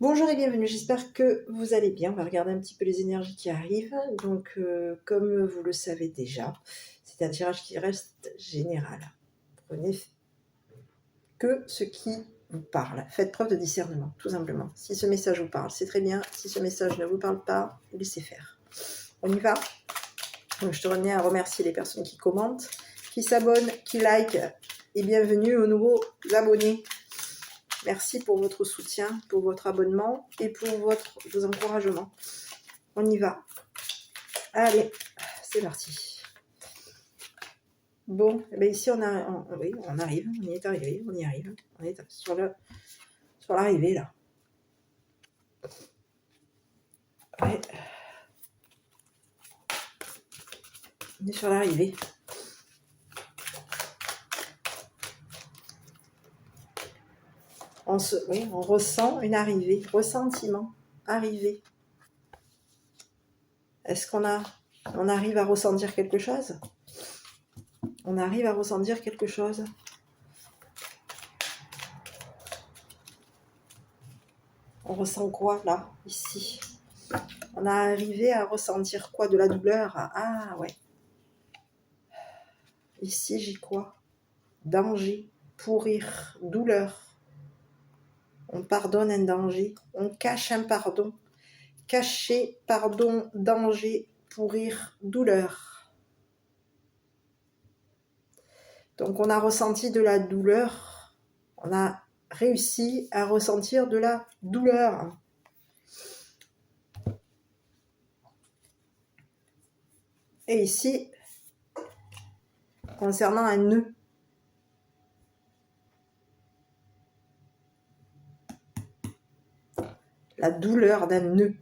Bonjour et bienvenue, j'espère que vous allez bien. On va regarder un petit peu les énergies qui arrivent. Donc, comme vous le savez déjà, c'est un tirage qui reste général. Prenez que ce qui vous parle. Faites preuve de discernement, tout simplement. Si ce message vous parle, c'est très bien. Si ce message ne vous parle pas, laissez faire. On y va. Donc, je te remets à remercier les personnes qui commentent, qui s'abonnent, qui likent. Et bienvenue aux nouveaux abonnés. Merci pour votre soutien, pour votre abonnement et pour vos encouragements. On y va. Allez, c'est parti. Bon, ben ici on arrive, on y est arrivé, on y arrive. On est sur l'arrivée là. Ouais. On est sur l'arrivée. On ressent une arrivée, ressentiment, arrivée. Est-ce qu'on arrive à ressentir quelque chose? On arrive à ressentir quelque chose. On ressent quoi là, ici? On a arrivé à ressentir quoi? De la douleur? Ah ouais. Ici j'ai quoi? Danger, pourrir, douleur. On pardonne un danger, on cache un pardon. Cacher, pardon, danger, pourrir, douleur. Donc on a ressenti de la douleur, on a réussi à ressentir de la douleur. Et ici, concernant un nœud, la douleur d'un nœud.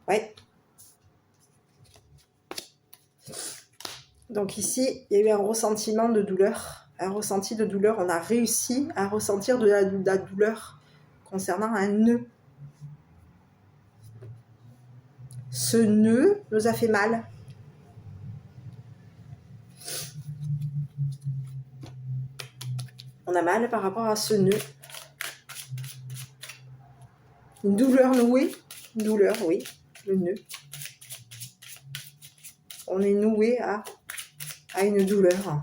Ouais. Donc ici, il y a eu un ressentiment de douleur. Un ressenti de douleur. On a réussi à ressentir de la douleur concernant un nœud. Ce nœud nous a fait mal. On a mal par rapport à ce nœud. Une douleur nouée. Une douleur, oui. Le nœud. On est noué à une douleur.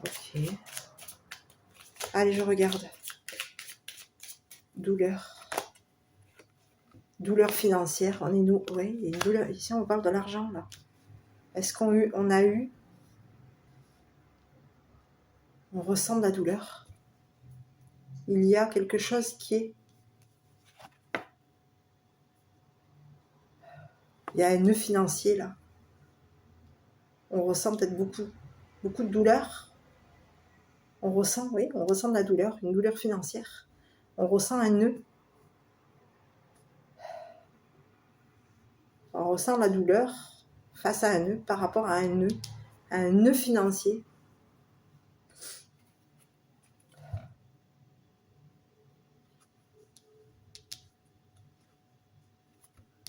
Ok. Allez, je regarde. Douleur. Douleur financière. On est nous. Oui, il y a une douleur. Ici, on parle de l'argent, là. Est-ce qu'on a eu... On ressent de la douleur. Il y a quelque chose qui est... Il y a un nœud financier, là. On ressent peut-être beaucoup de douleur. On ressent de la douleur, une douleur financière. On ressent un nœud. On ressent la douleur face à un nœud, par rapport à un nœud financier.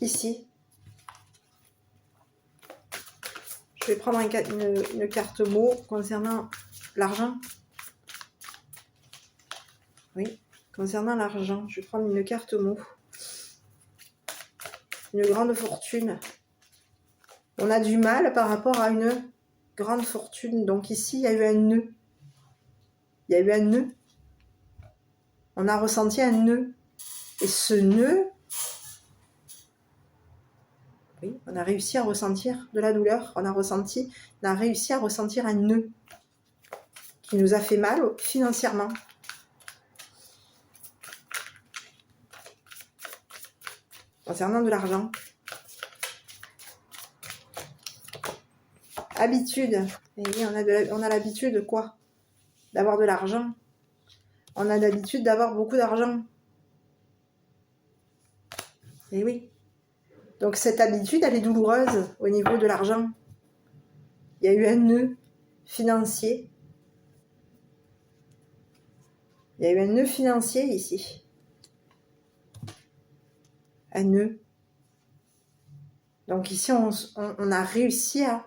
Ici, je vais prendre une carte mot concernant l'argent. Oui, concernant l'argent, je vais prendre une carte mot. Une grande fortune. On a du mal par rapport à une grande fortune. Donc ici, il y a eu un nœud. Il y a eu un nœud. On a ressenti un nœud. Et ce nœud, oui, on a réussi à ressentir de la douleur. On a réussi à ressentir un nœud qui nous a fait mal financièrement. Concernant de l'argent. Habitude. Et oui, on a l'habitude quoi? D'avoir de l'argent. On a l'habitude d'avoir beaucoup d'argent. Et oui. Donc cette habitude, elle est douloureuse au niveau de l'argent. Il y a eu un nœud financier. Il y a eu un nœud financier ici. Un nœud. Donc ici, on a réussi à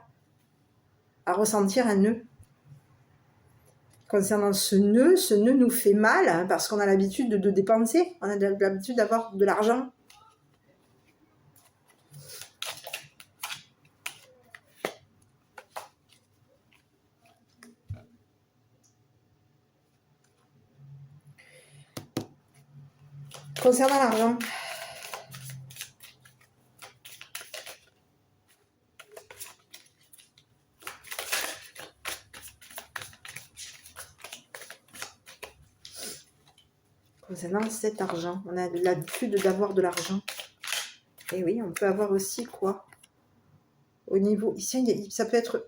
ressentir un nœud. Concernant ce nœud nous fait mal hein, parce qu'on a l'habitude de dépenser, on a l'habitude d'avoir de l'argent. Concernant l'argent, concernant cet argent, on a l'habitude d'avoir de l'argent. Et oui, on peut avoir aussi quoi? Au niveau, ici, ça peut être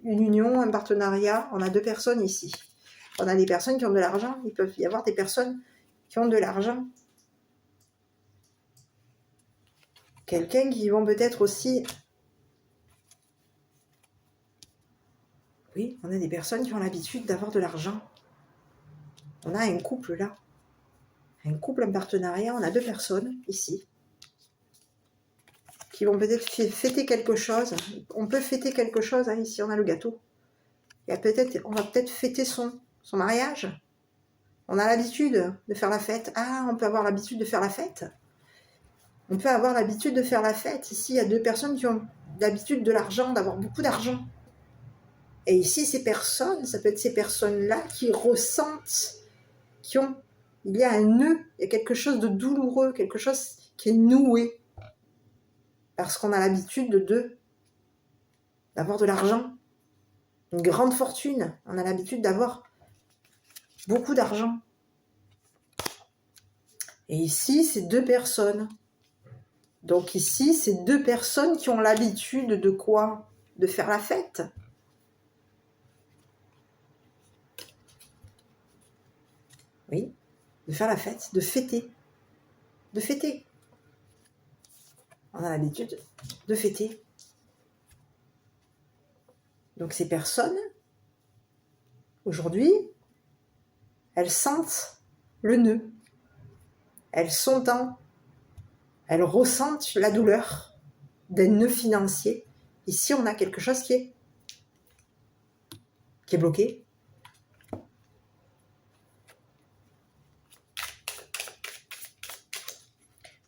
une union, un partenariat. On a deux personnes ici. On a des personnes qui ont de l'argent. Il peut y avoir des personnes qui ont de l'argent. Quelqu'un qui vont peut-être aussi... Oui, on a des personnes qui ont l'habitude d'avoir de l'argent. On a un couple là. Un couple, un partenariat. On a deux personnes ici. Qui vont peut-être fêter quelque chose. On peut fêter quelque chose. Hein, ici, on a le gâteau. On va peut-être fêter son mariage. On a l'habitude de faire la fête. Ah, on peut avoir l'habitude de faire la fête. On peut avoir l'habitude de faire la fête. Ici, il y a deux personnes qui ont l'habitude de l'argent, d'avoir beaucoup d'argent. Et ici, ces personnes, ça peut être ces personnes-là qui ressentent, il y a un nœud, il y a quelque chose de douloureux, quelque chose qui est noué. Parce qu'on a l'habitude d'avoir de l'argent, une grande fortune. On a l'habitude d'avoir beaucoup d'argent. Et ici, c'est deux personnes. Donc ici, c'est deux personnes qui ont l'habitude de quoi? De faire la fête. Oui, de faire la fête, de fêter. De fêter. On a l'habitude de fêter. Donc ces personnes, aujourd'hui, elles sentent le nœud. Elles ressentent la douleur d'un nœud financier. Ici, on a quelque chose qui est bloqué.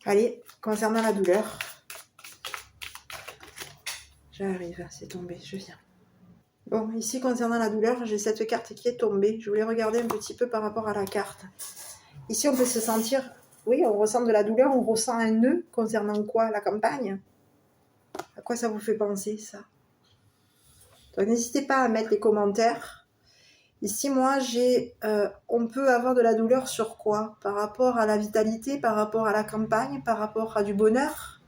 Allez, concernant la douleur, j'arrive, c'est tombé, je viens. Bon, ici, concernant la douleur, j'ai cette carte qui est tombée. Je voulais regarder un petit peu par rapport à la carte. Ici, on peut se sentir... Oui, on ressent de la douleur, on ressent un nœud. Concernant quoi? La campagne? À quoi ça vous fait penser, ça? Donc, n'hésitez pas à mettre les commentaires. Ici, moi, on peut avoir de la douleur sur quoi? Par rapport à la vitalité, par rapport à la campagne, par rapport à du bonheur.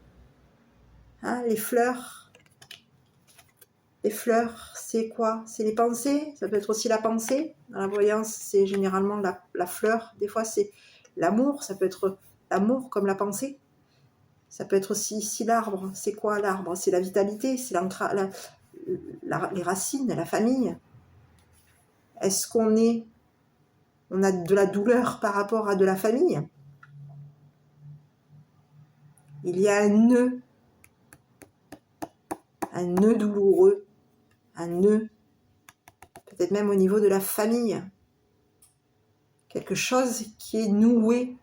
Hein, les fleurs. Les fleurs, c'est quoi? C'est les pensées. Ça peut être aussi la pensée. Dans la voyance, c'est généralement la fleur. Des fois, c'est l'amour. Ça peut être l'amour comme la pensée. Ça peut être aussi ici l'arbre. C'est quoi l'arbre? C'est la vitalité, c'est les racines, la famille. Est-ce on a de la douleur par rapport à de la famille? Il y a un nœud douloureux, un nœud, peut-être même au niveau de la famille. Quelque chose qui est noué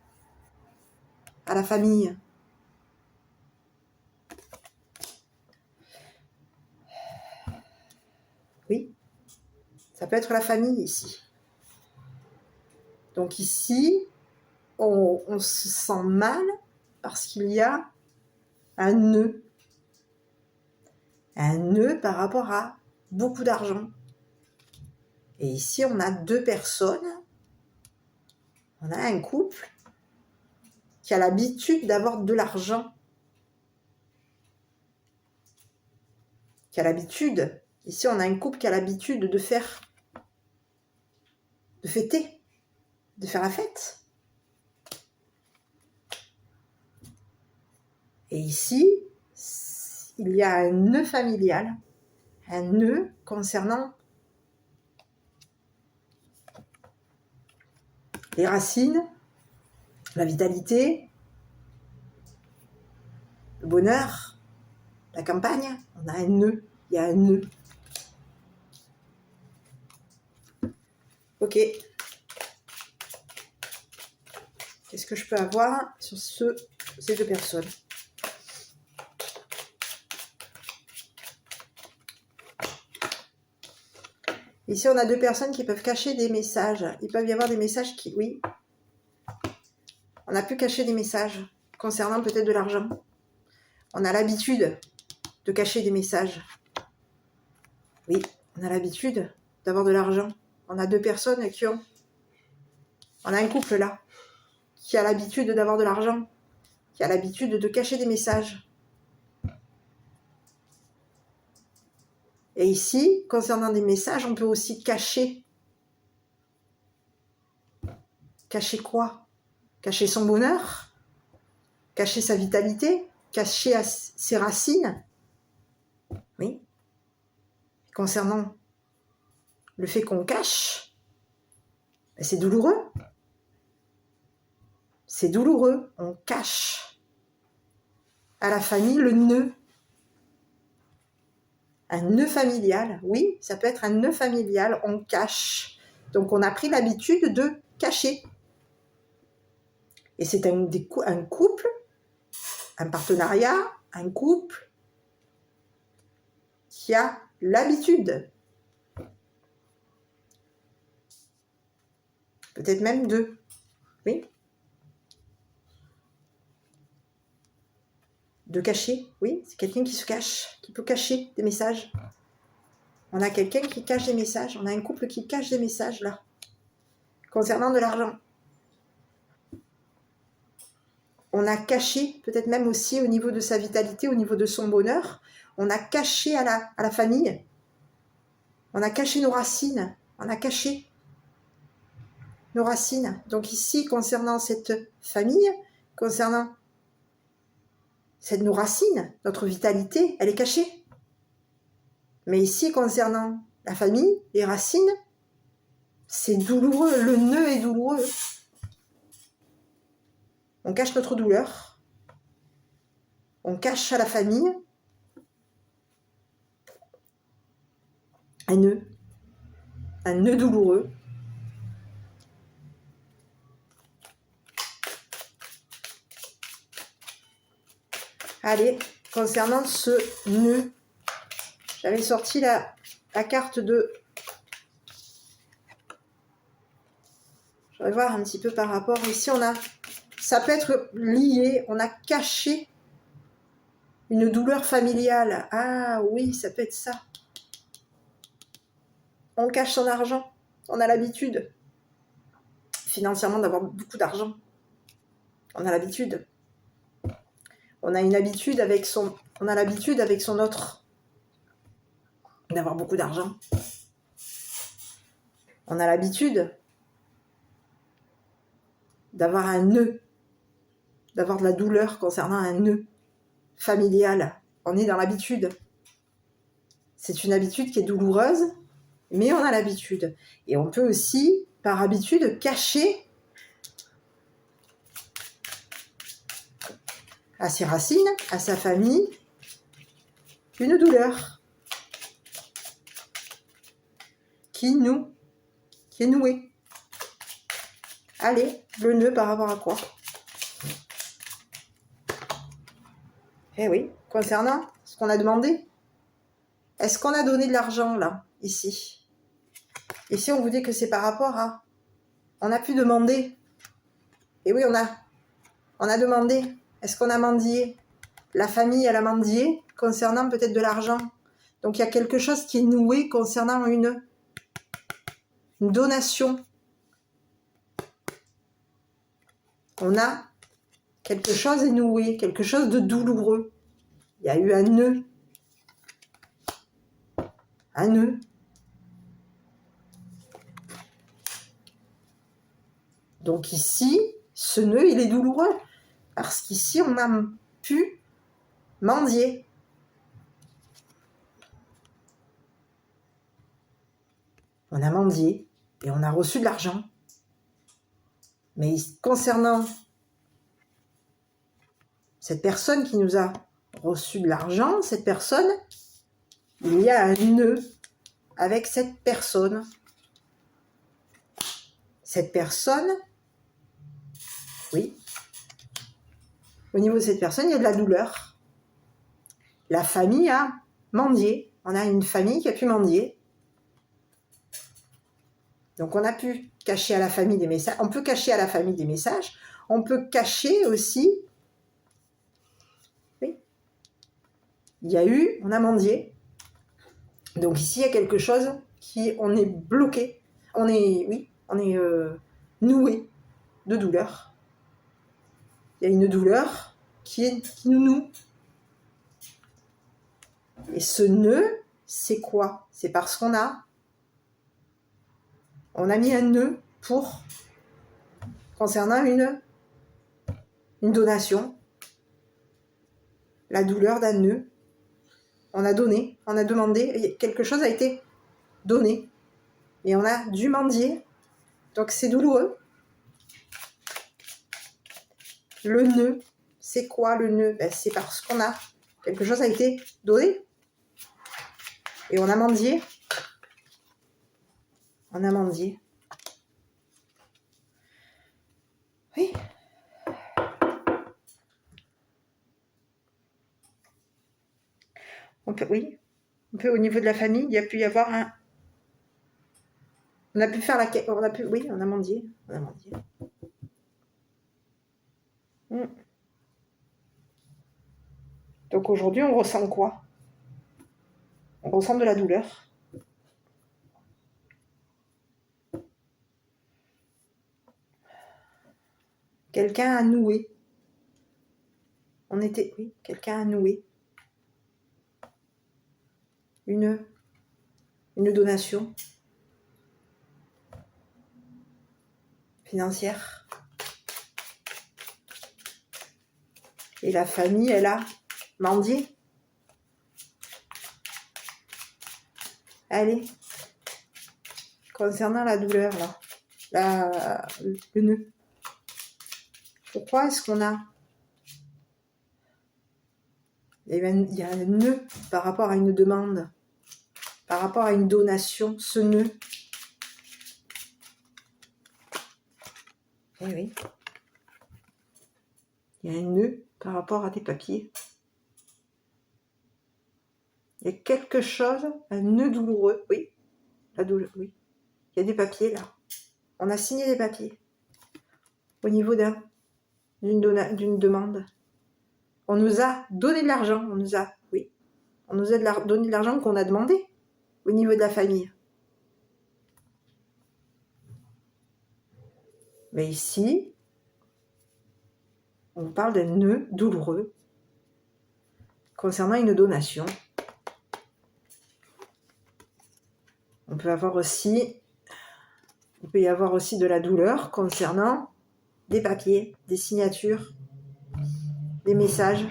à la famille. Oui, ça peut être la famille ici. Donc ici, on se sent mal parce qu'il y a un nœud. Un nœud par rapport à beaucoup d'argent. Et ici, on a deux personnes. On a un couple qui a l'habitude d'avoir de l'argent. Qui a l'habitude. Ici, on a un couple qui a l'habitude de fêter, de faire la fête. Et ici, il y a un nœud familial, un nœud concernant les racines, la vitalité, le bonheur. la campagne, on a un nœud, il y a un nœud. Ok. Qu'est-ce que je peux avoir sur ces deux personnes? Ici, on a deux personnes qui peuvent cacher des messages. Il peut y avoir des messages qui... Oui. On a pu cacher des messages concernant peut-être de l'argent. On a l'habitude de cacher des messages. Oui, on a l'habitude d'avoir de l'argent. On a deux personnes qui ont... On a un couple là, qui a l'habitude d'avoir de l'argent, qui a l'habitude de cacher des messages. Et ici, concernant des messages, on peut aussi cacher. Cacher quoi? Cacher son bonheur? Cacher sa vitalité? Cacher ses racines? Oui. Concernant le fait qu'on cache, c'est douloureux. C'est douloureux. On cache à la famille le nœud. Un nœud familial, oui, ça peut être un nœud familial, on cache. Donc on a pris l'habitude de cacher. Et c'est un couple, un partenariat, un couple qui a l'habitude. Peut-être même deux, oui. De cacher, oui, c'est quelqu'un qui se cache, qui peut cacher des messages. On a quelqu'un qui cache des messages, on a un couple qui cache des messages là, concernant de l'argent. On a caché, peut-être même aussi au niveau de sa vitalité, au niveau de son bonheur, on a caché à la famille, on a caché nos racines, on a caché nos racines. Donc ici, concernant cette famille, concernant nos racines, notre vitalité, elle est cachée. Mais ici, concernant la famille, les racines, c'est douloureux, le nœud est douloureux. On cache notre douleur, on cache à la famille un nœud douloureux. Allez, concernant ce nœud, j'avais sorti la carte de... Je vais voir un petit peu par rapport. Ici, on a... Ça peut être lié, on a caché une douleur familiale. Ah oui, ça peut être ça. On cache son argent. On a l'habitude, financièrement, d'avoir beaucoup d'argent. On a l'habitude. On a une habitude avec son... On a l'habitude avec son autre d'avoir beaucoup d'argent. On a l'habitude d'avoir un nœud, d'avoir de la douleur concernant un nœud familial. On est dans l'habitude. C'est une habitude qui est douloureuse, mais on a l'habitude. Et on peut aussi, par habitude, cacher à ses racines, à sa famille, une douleur qui est nouée. Allez, le nœud par rapport à quoi? Eh oui, concernant ce qu'on a demandé. Est-ce qu'on a donné de l'argent, là, ici? Ici, on vous dit que c'est par rapport à... On a pu demander. Et oui, on a demandé. Est-ce qu'on a mendié? La famille, elle a mendié concernant peut-être de l'argent. Donc, il y a quelque chose qui est noué concernant une donation. On a quelque chose est noué, quelque chose de douloureux. Il y a eu un nœud. Un nœud. Donc ici, ce nœud, il est douloureux. Parce qu'ici, on a pu mendier. On a mendié et on a reçu de l'argent. Mais concernant cette personne qui nous a reçu de l'argent, cette personne, il y a un nœud avec cette personne. Cette personne, oui, au niveau de cette personne, il y a de la douleur. La famille a mendié. On a une famille qui a pu mendier. Donc on a pu cacher à la famille des messages. On peut cacher à la famille des messages. On peut cacher aussi. Oui. Il y a eu, on a mendié. Donc ici, il y a quelque chose on est bloqué. On est noué de douleur. Il y a une douleur qui nous noue. Et ce nœud, c'est quoi? C'est parce qu'on a mis un nœud concernant une donation, la douleur d'un nœud. On a donné, on a demandé, quelque chose a été donné. Et on a dû mendier. Donc c'est douloureux. Le nœud, c'est quoi le nœud? C'est parce qu'on a quelque chose a été donné. Et on a mendié. On a mendié. Oui. On peut au niveau de la famille, il y a pu y avoir on a pu faire on a mendié. On a mendié. Donc aujourd'hui, on ressent quoi? On ressent de la douleur. Quelqu'un a noué. Quelqu'un a noué. Une donation financière. Et la famille, elle a mendié. Allez, concernant la douleur, là, le nœud. Pourquoi est-ce qu'on a... Il y a un nœud par rapport à une demande, par rapport à une donation, ce nœud. Eh oui. Il y a un nœud par rapport à des papiers. Il y a quelque chose, un nœud douloureux, oui. La douleur, oui. Il y a des papiers là. On a signé des papiers. Au niveau d'une demande. On nous a donné de l'argent. On nous a donné de l'argent qu'on a demandé au niveau de la famille. Mais ici, on parle d'un nœud douloureux concernant une donation. Il peut y avoir aussi de la douleur concernant des papiers, des signatures, des messages.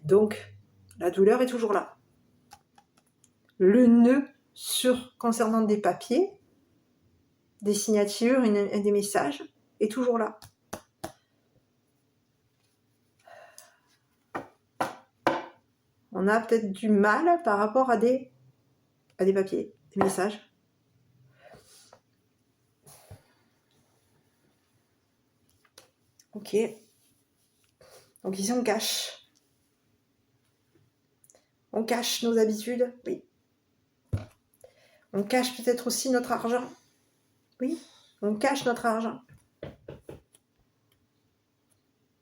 Donc, la douleur est toujours là. Le nœud concernant des papiers, des signatures et des messages est toujours là. On a peut-être du mal par rapport à des papiers, des messages. Ok. Donc ici, on cache. On cache nos habitudes, oui. On cache peut-être aussi notre argent. Oui, on cache notre argent.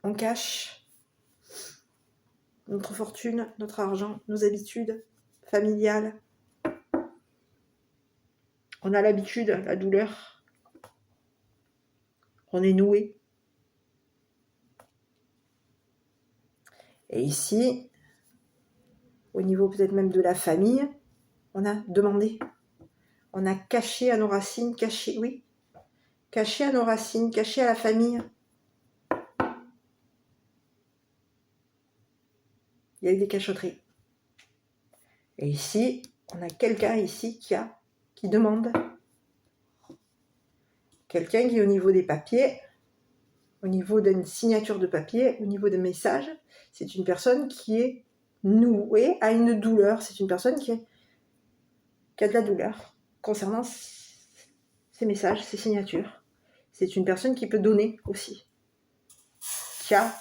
On cache notre fortune, notre argent, nos habitudes familiales. On a l'habitude, la douleur. On est noué. Et ici, au niveau peut-être même de la famille, on a demandé. On a caché à nos racines, caché à nos racines, caché à la famille. Il y a eu des cachotteries. Et ici, on a quelqu'un ici qui demande. Quelqu'un qui est au niveau des papiers au niveau d'une signature de papier, au niveau des messages, c'est une personne qui est nouée à une douleur. C'est une personne qui a de la douleur concernant ses messages, ses signatures. C'est une personne qui peut donner aussi, qui a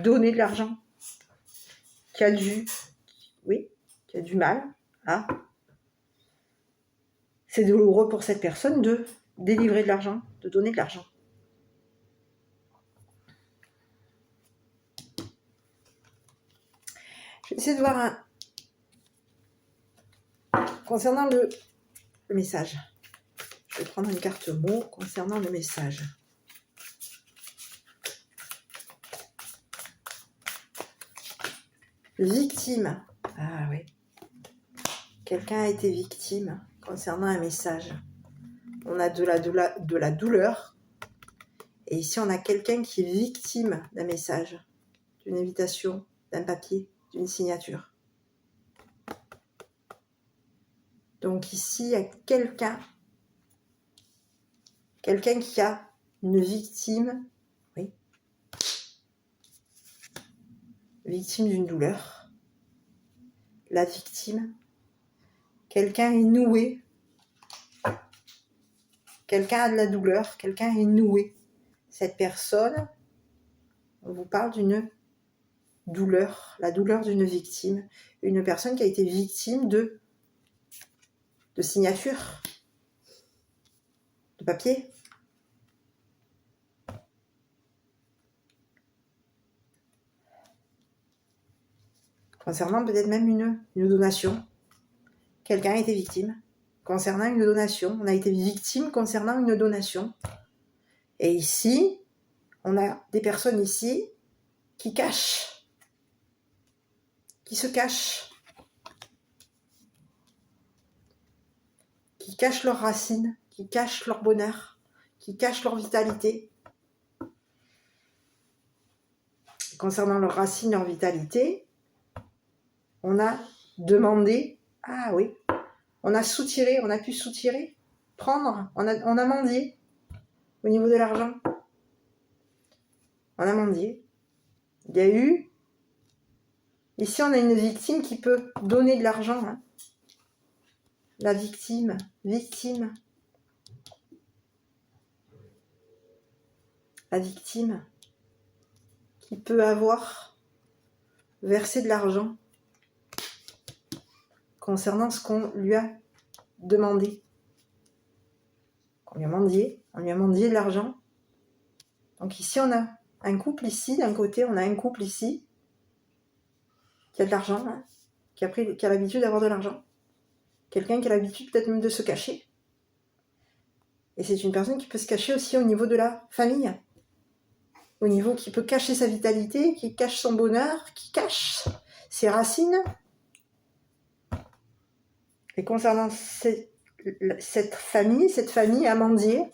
donné de l'argent, qui a qui a du mal à... C'est douloureux pour cette personne de délivrer de l'argent, de donner de l'argent. Je vais essayer de voir concernant le message. Je vais prendre une carte mot concernant le message. Victime. Ah oui. Quelqu'un a été victime concernant un message. On a de la douleur. Et ici, on a quelqu'un qui est victime d'un message, d'une invitation, d'un papier, d'une signature. Donc ici, il y a quelqu'un qui a une victime, oui, victime d'une douleur. La victime, quelqu'un est noué, quelqu'un a de la douleur, quelqu'un est noué. Cette personne, on vous parle d'une douleur, la douleur d'une victime, une personne qui a été victime de signature, de papier. Concernant peut-être même une donation. Quelqu'un a été victime concernant une donation. On a été victime concernant une donation. Et ici, on a des personnes ici qui cachent, qui se cachent, qui cachent leurs racines, qui cachent leur bonheur, qui cachent leur vitalité. Concernant leurs racines, leur vitalité, on a demandé, ah oui, on a soutiré, on a pu soutirer, prendre, on a mendié au niveau de l'argent. On a mendié. Il y a eu, ici on a une victime qui peut donner de l'argent. Hein. La victime. La victime qui peut avoir versé de l'argent concernant ce qu'on lui a demandé. On lui a mendié de l'argent. Donc ici on a un couple ici, d'un côté on a un couple ici qui a de l'argent, hein, qui a l'habitude d'avoir de l'argent. Quelqu'un qui a l'habitude peut-être même de se cacher. Et c'est une personne qui peut se cacher aussi au niveau de la famille. Au niveau qui peut cacher sa vitalité, qui cache son bonheur, qui cache ses racines. Et concernant cette famille a mendié.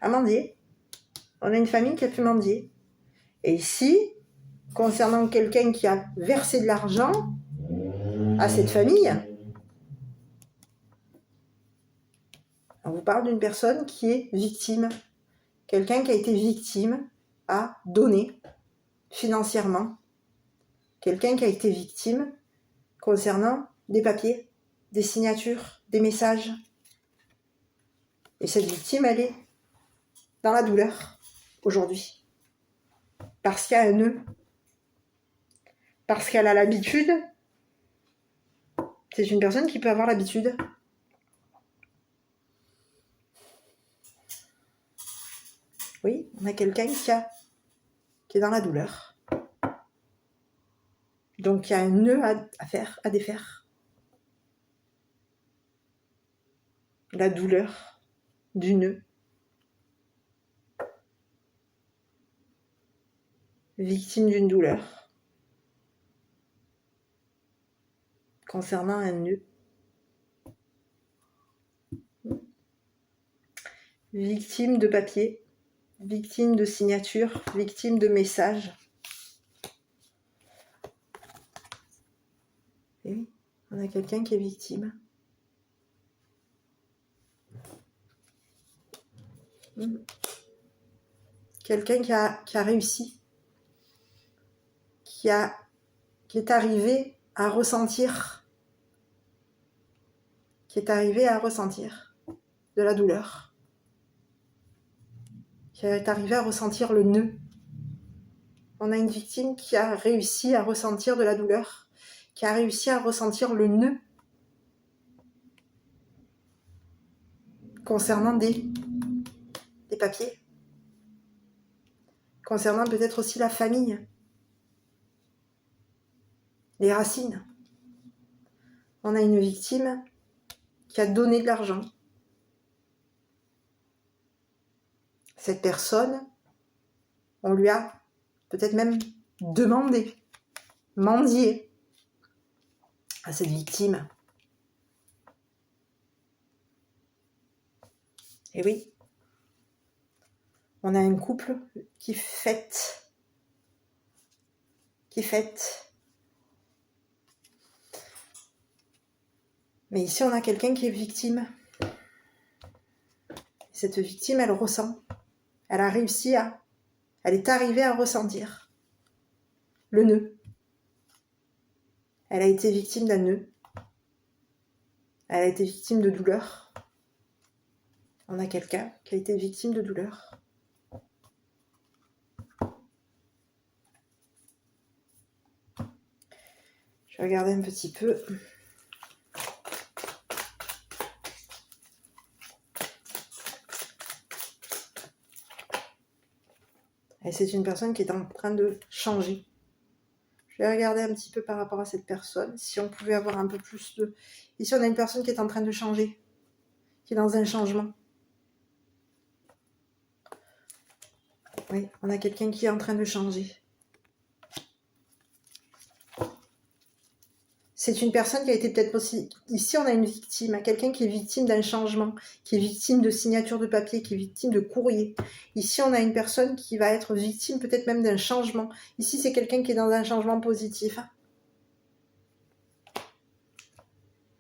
On a une famille qui a pu mendier. Et ici, concernant quelqu'un qui a versé de l'argent à cette famille, on vous parle d'une personne qui est victime. Quelqu'un qui a été victime a donné financièrement. Quelqu'un qui a été victime concernant des papiers, des signatures, des messages. Et cette victime, elle est dans la douleur aujourd'hui. Parce qu'il y a un nœud. Parce qu'elle a l'habitude. C'est une personne qui peut avoir l'habitude. Oui, on a quelqu'un qui est dans la douleur. Donc il y a un nœud à défaire. La douleur du nœud. Victime d'une douleur. Concernant un nœud. Victime de papier. Victime de signature. Victime de message. Et oui, on a quelqu'un qui est victime. quelqu'un qui a réussi, qui est arrivé à ressentir, de la douleur, qui est arrivé à ressentir le nœud. On a une victime qui a réussi à ressentir de la douleur, qui a réussi à ressentir le nœud concernant des papiers, concernant peut-être aussi la famille, les racines. On a une victime qui a donné de l'argent. Cette personne, on lui a peut-être même demandé, mendié à cette victime. Et oui, on a un couple qui fête. Mais ici, on a quelqu'un qui est victime. Cette victime, elle ressent. Elle est arrivée à ressentir le nœud. Elle a été victime d'un nœud. Elle a été victime de douleur. On a quelqu'un qui a été victime de douleur. Je vais regarder un petit peu. Et c'est une personne qui est en train de changer. Je vais regarder un petit peu par rapport à cette personne, si on pouvait avoir un peu plus de... Ici, on a une personne qui est en train de changer, qui est dans un changement. Oui, on a quelqu'un qui est en train de changer. C'est une personne qui a été peut-être aussi... Ici, on a une victime, quelqu'un qui est victime d'un changement, qui est victime de signature de papier, qui est victime de courrier. Ici, on a une personne qui va être victime peut-être même d'un changement. Ici, c'est quelqu'un qui est dans un changement positif.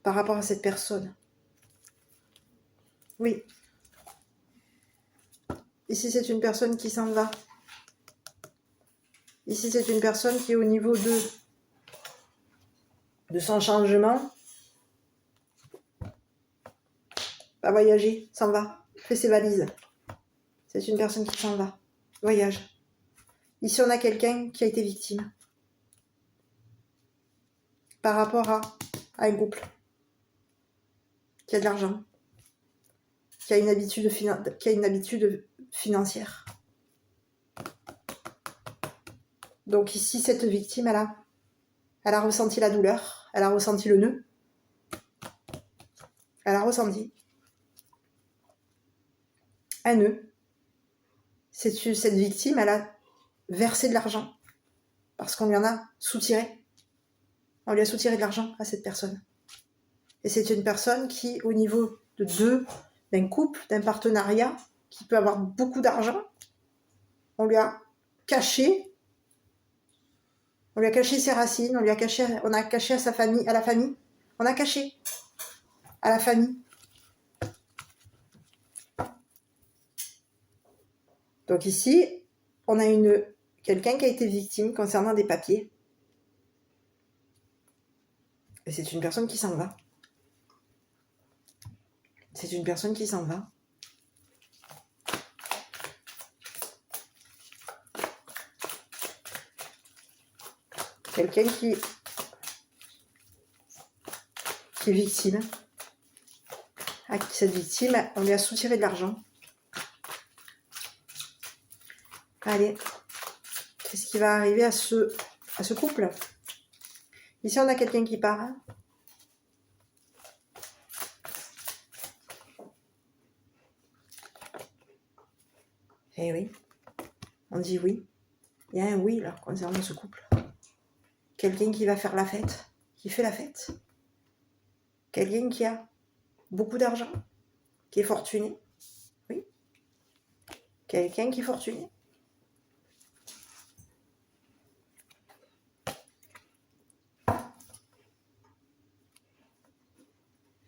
Par rapport à cette personne. Oui. Ici, c'est une personne qui s'en va. Ici, c'est une personne qui est au niveau de son changement. Va voyager, s'en va, fait ses valises. C'est une personne qui s'en va, voyage. Ici, on a quelqu'un qui a été victime. Par rapport à un couple. Qui a de l'argent. Qui a une habitude financière. Donc ici, cette victime, elle a ressenti la douleur, elle a ressenti le nœud, elle a ressenti un nœud. Cette victime, elle a versé de l'argent parce qu'on lui en a soutiré. On lui a soutiré de l'argent à cette personne. Et c'est une personne qui, au niveau d'un couple, d'un partenariat, qui peut avoir beaucoup d'argent, on lui a caché ses racines, on a caché à sa famille, à la famille, on a caché à la famille. Donc ici, on a quelqu'un qui a été victime concernant des papiers. Et c'est une personne qui s'en va. C'est une personne qui s'en va. Quelqu'un qui est victime. À cette victime, on lui a soutiré de l'argent. Allez, qu'est-ce qui va arriver à ce couple? Ici, on a quelqu'un qui part. Eh oui, on dit oui. Il y a un oui là concernant ce couple. Quelqu'un qui va faire la fête, qui fait la fête. Quelqu'un qui a beaucoup d'argent, qui est fortuné. Oui. Quelqu'un qui est fortuné.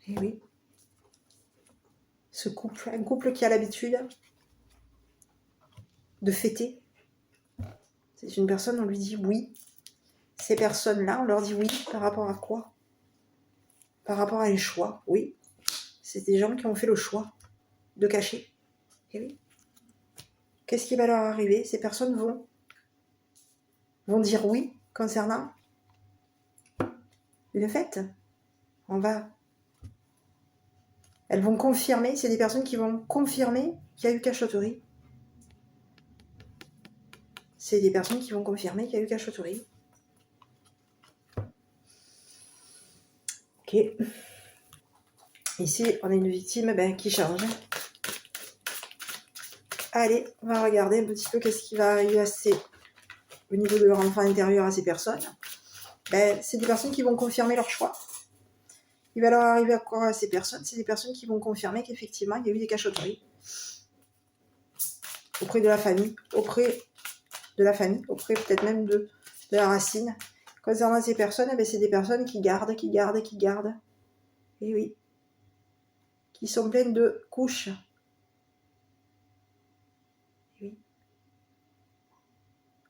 Eh oui. Un couple qui a l'habitude de fêter. C'est une personne, on lui dit oui. Ces personnes-là, on leur dit oui par rapport à quoi? Par rapport à un choix, oui. C'est des gens qui ont fait le choix de cacher. Et oui. Qu'est-ce qui va leur arriver? Ces personnes vont dire oui concernant une fête. Elles vont confirmer, c'est des personnes qui vont confirmer qu'il y a eu cachotterie. C'est des personnes qui vont confirmer qu'il y a eu cachotterie. Ok. Ici, on a une victime qui change. Allez, on va regarder un petit peu qu'est-ce qui va arriver au niveau de leur enfant intérieur à ces personnes. C'est des personnes qui vont confirmer leur choix. Il va leur arriver à quoi à ces personnes? C'est des personnes qui vont confirmer qu'effectivement, il y a eu des cachotteries auprès de la famille, auprès peut-être même de la racine. Concernant ces personnes, c'est des personnes qui gardent. Et oui. Qui sont pleines de couches. Et oui.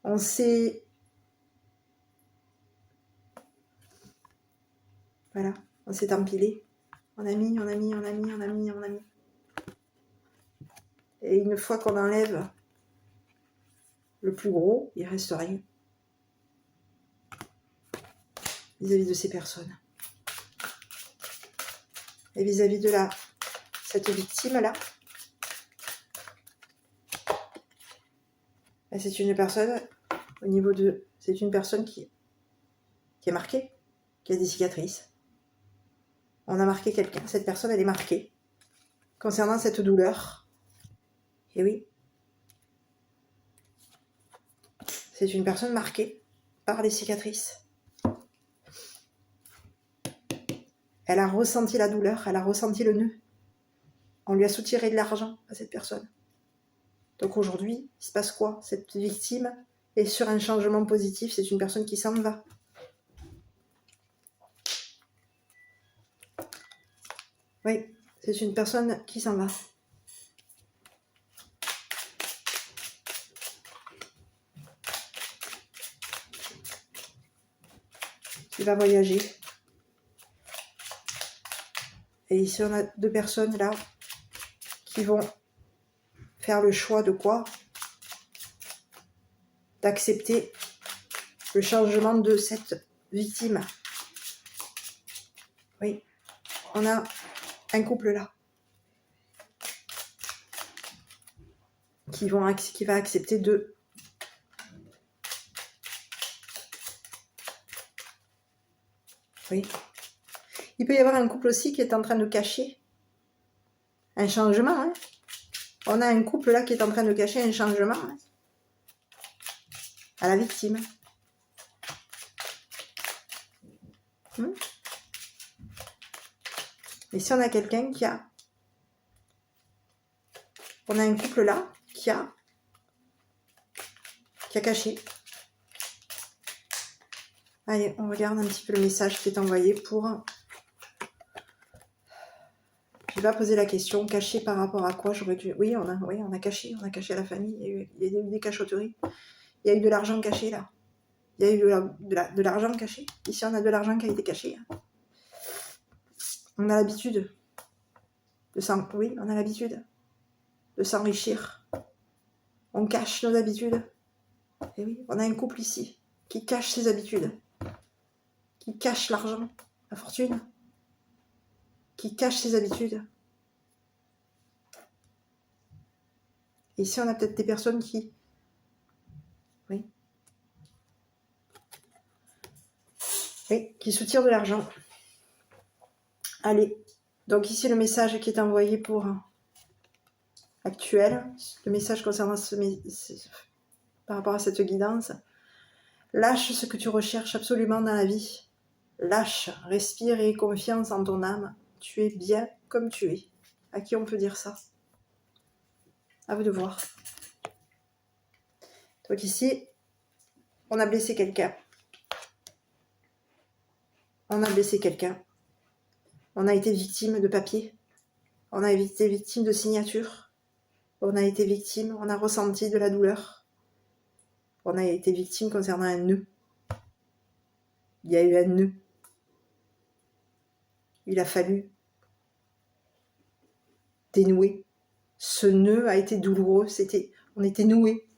On s'est... Voilà. On s'est empilé. On a mis. Et une fois qu'on enlève le plus gros, il reste rien. Vis-à-vis de ces personnes. Et vis-à-vis de cette victime-là, c'est une personne, c'est une personne qui est marquée, qui a des cicatrices. On a marqué quelqu'un. Cette personne, elle est marquée concernant cette douleur. Et oui. C'est une personne marquée par les cicatrices. Elle a ressenti la douleur, elle a ressenti le nœud. On lui a soutiré de l'argent à cette personne. Donc aujourd'hui, il se passe quoi? Cette victime est sur un changement positif, c'est une personne qui s'en va. Oui, c'est une personne qui s'en va. Qui va voyager. Et ici, on a deux personnes là qui vont faire le choix de quoi? D'accepter le changement de cette victime. Oui, on a un couple là qui va accepter de... Oui. Il peut y avoir un couple aussi qui est en train de cacher un changement. Hein. On a un couple là qui est en train de cacher un changement à la victime. Et si on a quelqu'un qui a... On a un couple là qui a caché. Allez, on regarde un petit peu le message qui est envoyé pour... Je vais poser la question, caché par rapport à quoi j'aurais dû... Oui, on a caché à la famille. Il y a eu des cachotteries. Il y a eu de l'argent caché là. Il y a eu de l'argent caché. Ici, on a de l'argent qui a été caché. On a l'habitude on a l'habitude de s'enrichir. On cache nos habitudes. Et oui, on a un couple ici qui cache ses habitudes. Qui cache l'argent, la fortune. Qui cache ses habitudes. Et ici, on a peut-être des personnes qui... Oui, qui soutirent de l'argent. Allez, donc ici le message qui est envoyé pour actuel, le message concernant par rapport à cette guidance. Lâche ce que tu recherches absolument dans la vie. Lâche, respire et aie confiance en ton âme. Tu es bien comme tu es. À qui on peut dire ça? À vous de voir. Donc ici, on a blessé quelqu'un. On a blessé quelqu'un. On a été victime de papier. On a été victime de signature. On a été victime, on a ressenti de la douleur. On a été victime concernant un nœud. Il y a eu un nœud. Il a fallu dénouer. Ce nœud a été douloureux. On était noués.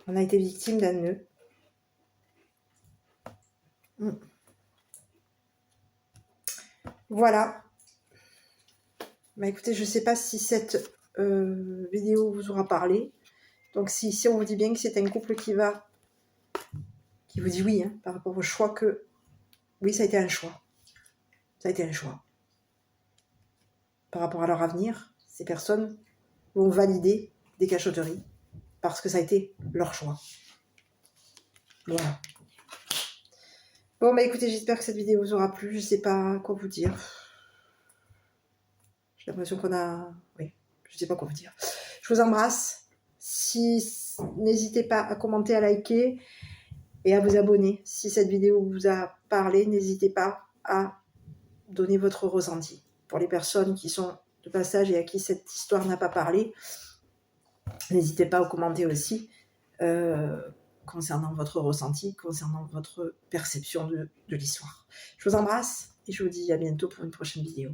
On a été victime d'un nœud. Voilà. Bah écoutez, je ne sais pas si cette vidéo vous aura parlé. Donc si on vous dit bien que c'est un couple qui vous dit oui, hein, par rapport au choix que... Oui, ça a été un choix. Ça a été un choix. Par rapport à leur avenir, ces personnes vont valider des cachotteries parce que ça a été leur choix. Voilà. Bon, bah écoutez, j'espère que cette vidéo vous aura plu. Je ne sais pas quoi vous dire. J'ai l'impression qu'on a... Oui, je ne sais pas quoi vous dire. Je vous embrasse. N'hésitez pas à commenter, à liker et à vous abonner. Si cette vidéo vous a parlé, n'hésitez pas à donner votre ressenti. Pour les personnes qui sont de passage et à qui cette histoire n'a pas parlé, n'hésitez pas à commenter aussi concernant votre ressenti, concernant votre perception de l'histoire. Je vous embrasse et je vous dis à bientôt pour une prochaine vidéo.